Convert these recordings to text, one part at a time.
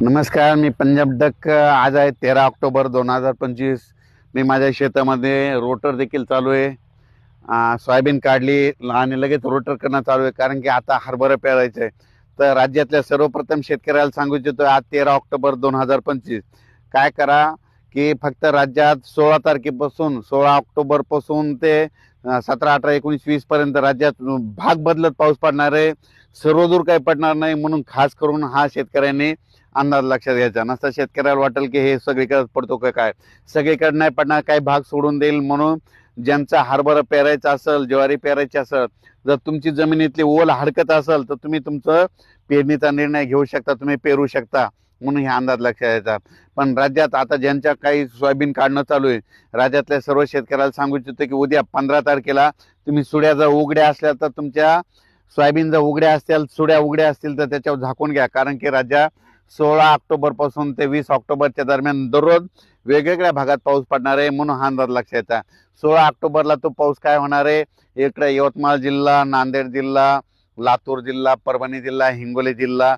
नमस्कार, मी पंजाब डक. आज आहे 13 ऑक्टोबर 2025. मी माझ्या शेतामध्ये रोटर देखील चालू आहे. सोयाबीन काढली आणि लगेच रोटर करणं चालू आहे, कारण की आता हरभरा पेरायचं आहे. तर राज्यातल्या सर्वप्रथम शेतकऱ्याला सांगू इच्छितो, आज 13 ऑक्टोबर 2025 काय करा की फक्त राज्यात 16 तारखेपासून 16 ऑक्टोबरपासून ते 17, 18, 19, 20 पर्यंत राज्यात भाग बदलत पाऊस पडणार आहे. सर्वदूर काही पडणार नाही, म्हणून खास करून हा शेतकऱ्यांनी अंदाज लक्षात घ्यायचा. नसता शेतकऱ्याला वाटेल की हे सगळीकडे पडतो का काय. सगळीकडे नाही पडणार, काही भाग सोडून देईल. म्हणून ज्यांचा हरभरा पेरायचा असेल, ज्वारी पेरायची असेल, जर तुमची जमिनीतली ओल हडकत असेल तर तुम्ही तुमचं पेरणीचा निर्णय घेऊ शकता, तुम्ही पेरू शकता. म्हणून हे अंदाज लक्षात घ्यायचा. पण राज्यात आता ज्यांच्या काही सोयाबीन काढणं चालू आहे, राज्यातल्या सर्व शेतकऱ्याला सांगू इच्छितो की उद्या 15 तारखेला तुम्ही सुड्या जर उघड्या असल्या तर तुमच्या सोयाबीन जर उघड्या असतील, सुड्या उघड्या असतील तर त्याच्यावर झाकून घ्या. कारण की राज्यात 16 ऑक्टोबरपासून ते 20 ऑक्टोबरच्या दरम्यान दररोज वेगवेगळ्या भागात पाऊस पडणार आहे. म्हणून हा अंदाज लक्षात येतात. 16 ऑक्टोबरला तो पाऊस काय होणार आहे, इकडे यवतमाळ जिल्हा, नांदेड जिल्हा, लातूर जिल्हा, परभणी जिल्हा, हिंगोली जिल्हा,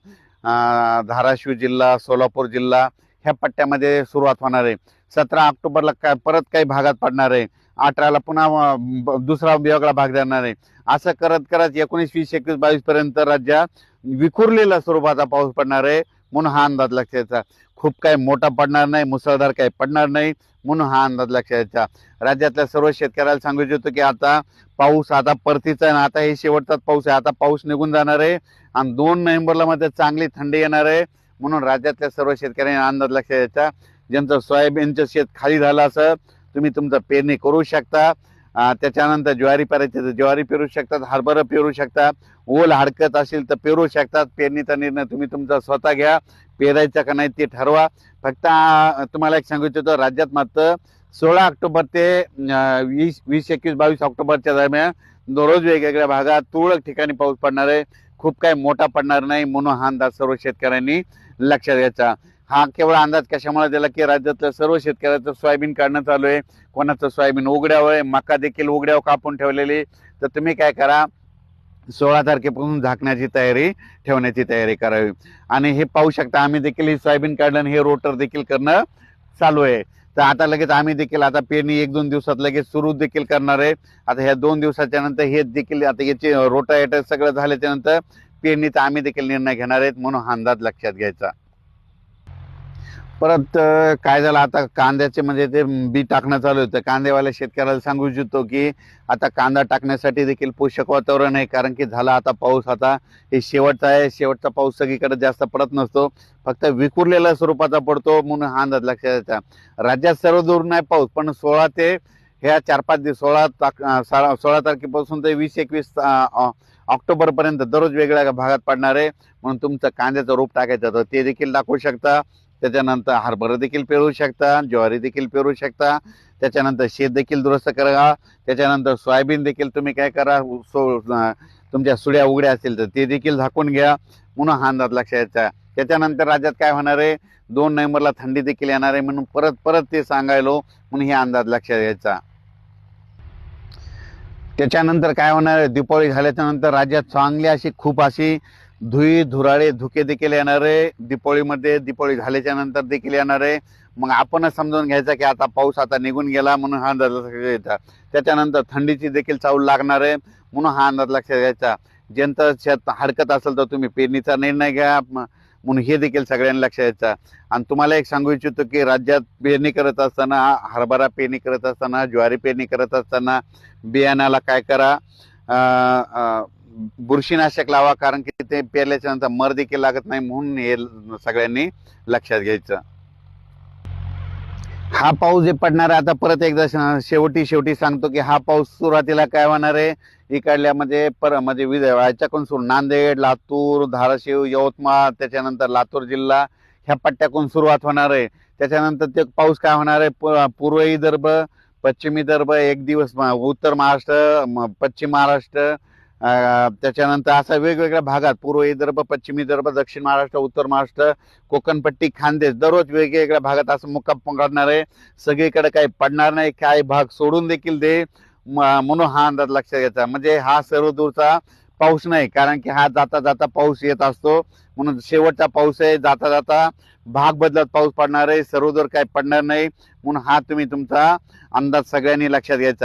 धाराशिव जिल्हा, सोलापूर जिल्हा ह्या पट्ट्यामध्ये सुरुवात होणार आहे. 17 ऑक्टोबरला काय परत काही भागात पडणार आहे. 18ला पुन्हा दुसरा वेगळा भाग देणार आहे. असं करत करत 19, 20, 21, 22 पर्यंत राज्यात विखुरलेल्या स्वरूपाचा पाऊस पडणार आहे. म्हणून हा अंदाज लक्षात. खूप काही मोठा पडणार नाही, मुसळधार काही पडणार नाही. म्हणून हा अंदाज लक्षात. राज्यातल्या सर्व शेतकऱ्याला सांगू इच्छितो की आता पाऊस आता परतीचा आहे. आता हे शेवटचाच पाऊस आहे. आता पाऊस निघून जाणार आहे आणि 2 नोव्हेंबरला मध्ये चांगली थंडी येणार आहे. म्हणून राज्यातल्या सर्व शेतकऱ्यांनी अंदाज लक्षात. ज्यांचं सोयाबीनचं शेत खाली झालं असं तुम्ही तुमचं पेरणी करू शकता. त्याच्यानंतर ज्वारी पेरायची तर ज्वारी पेरू शकतात, हरभरा पेरू शकतात. ओल हडकत असेल तर पेरू शकतात. पेरणीचा निर्णय तुम्ही तुमचा स्वतः घ्या. पेरायचा का नाही ते ठरवा. फक्त तुम्हाला एक सांगू इच्छितो, राज्यात मात्र 16 ऑक्टोबर ते 20, 21, 22 ऑक्टोबरच्या दरम्यान दररोज वेगवेगळ्या भागात तुरळक ठिकाणी पाऊस पडणार आहे. खूप काही मोठा पडणार नाही. म्हणून हा अंदाज सर्व शेतकऱ्यांनी लक्षात घ्यायचा. हा केवळ अंदाज कशामुळे दिला की राज्यातल्या सर्व शेतकऱ्याचं सोयाबीन काढणं चालू आहे. कोणाचं सोयाबीन उघड्यावर आहे, मका देखील उघड्यावर कापून ठेवलेली. तर तुम्ही काय करा, 16 तारखेपासून झाकण्याची तयारी ठेवण्याची तयारी करावी. आणि हे पाहू शकता, आम्ही देखील ही सोयाबीन काढणं, हे रोटर देखील करणं चालू आहे. तर आता लगेच आम्ही देखील आता पेरणी 1-2 दिवसात लगेच सुरू देखील करणार आहे. आता ह्या 2 दिवसाच्या नंतर हे देखील आता याचे रोटावेटर सगळं झाल्याच्या नंतर पेरणीचा आम्ही देखील निर्णय घेणार आहेत. म्हणून हा अंदाज लक्षात घ्यायचा. परत काय झालं, आता कांद्याचे म्हणजे ते बी टाकणं चालू होतं. कांदेवाल्या शेतकऱ्याला सांगू इच्छितो की आता कांदा टाकण्यासाठी देखील पोषक वातावरण आहे. कारण की झाला आता पाऊस, आता हे शेवटचा आहे. शेवटचा पाऊस सगळीकडे जास्त पडत नसतो, फक्त विखुरलेल्या स्वरूपाचा पडतो. म्हणून हा अंदाज लक्षात घ्यायचा. राज्यात सर्वदूर नाही पाऊस, पण 16 ते ह्या 4-5 दिवस 16 तारखेपासून ते 20-21 ऑक्टोबरपर्यंत दररोज वेगळ्या भागात पडणार आहे. म्हणून तुमचं कांद्याचं रोप टाकायचं तर ते देखील टाकू शकता. त्याच्यानंतर हरभरा देखील पेरू शकता, ज्वारी देखील पेरू शकता. त्याच्यानंतर शेत देखील दुरुस्त करा. त्याच्यानंतर सोयाबीन देखील तुम्ही काय करा, तुमच्या सुड्या उघड्या असतील तर ते देखील झाकून घ्या. म्हणून हा अंदाज लक्षात घ्यायचा. त्याच्यानंतर राज्यात काय होणार आहे, 2 नोव्हेंबरला थंडी देखील येणार आहे. म्हणून परत परत ते सांगायलो. म्हणून हे अंदाज लक्षात घ्यायचा. त्याच्यानंतर काय होणार आहे, दिवाळी झाल्याच्या नंतर राज्यात चांगली अशी खूप अशी धुराळे धुके देखील येणार आहे. दिवाळी झाल्याच्या नंतर देखील येणार आहे. मग आपणच समजून घ्यायचा की आता पाऊस आता निघून गेला. म्हणून हा अंदाज लक्षात घ्यायचा. त्याच्यानंतर थंडीची देखील चाहूल लागणार आहे. म्हणून हा अंदाज लक्षात घ्यायचा. ज्यांचं शेत हडकत असेल तर तुम्ही पेरणीचा निर्णय घ्या. म्हणून हे देखील सगळ्यांनी लक्षात घ्यायचं. आणि तुम्हाला एक सांगू इच्छितो की राज्यात पेरणी करत असताना, हरभरा पेरणी करत असताना, ज्वारी पेरणी करत असताना बियाण्याला काय करा, बुरशीनाशक लावा. कारण की ते पेरल्याच्या नंतर मर देखील लागत नाही. म्हणून हे सगळ्यांनी लक्षात घ्यायचं. हा पाऊस जे पडणार आहे, आता परत एकदा शेवटी सांगतो की हा पाऊस सुरुवातीला काय होणार आहे, इकडल्यामध्ये म्हणजे याच्याकडून सुरू नांदेड, लातूर, धाराशिव, यवतमाळ, त्याच्यानंतर लातूर जिल्हा ह्या पट्ट्याकडून सुरुवात होणार आहे. त्याच्यानंतर ते पाऊस काय होणार आहे, पूर्व विदर्भ, पश्चिम विदर्भ, एक दिवस उत्तर महाराष्ट्र, पश्चिम महाराष्ट्र, त्याच्यानंतर असा वेगवेगळ्या भागात पूर्व विदर्भ, पश्चिम विदर्भ, दक्षिण महाराष्ट्र, उत्तर महाराष्ट्र, कोकणपट्टी, खानदेश दररोज वेगवेगळ्या भागात असं मुक्काम पकडणार आहे. सगळीकडे काही पडणार नाही, काही भाग सोडून देखील दे. म्हणून हा अंदाज लक्षात घ्यायचा. म्हणजे हा सर्व दूरचा पाऊस नाही, कारण की हा जाता जाता पाऊस येत असतो. म्हणून शेवटचा पाऊस आहे, जाता जाता भाग बदलत पाऊस पडणार आहे, सर्वदूर काही पडणार नाही. म्हणून हा तुम्ही तुमचा अंदाज सगळ्यांनी लक्षात घ्यायचा.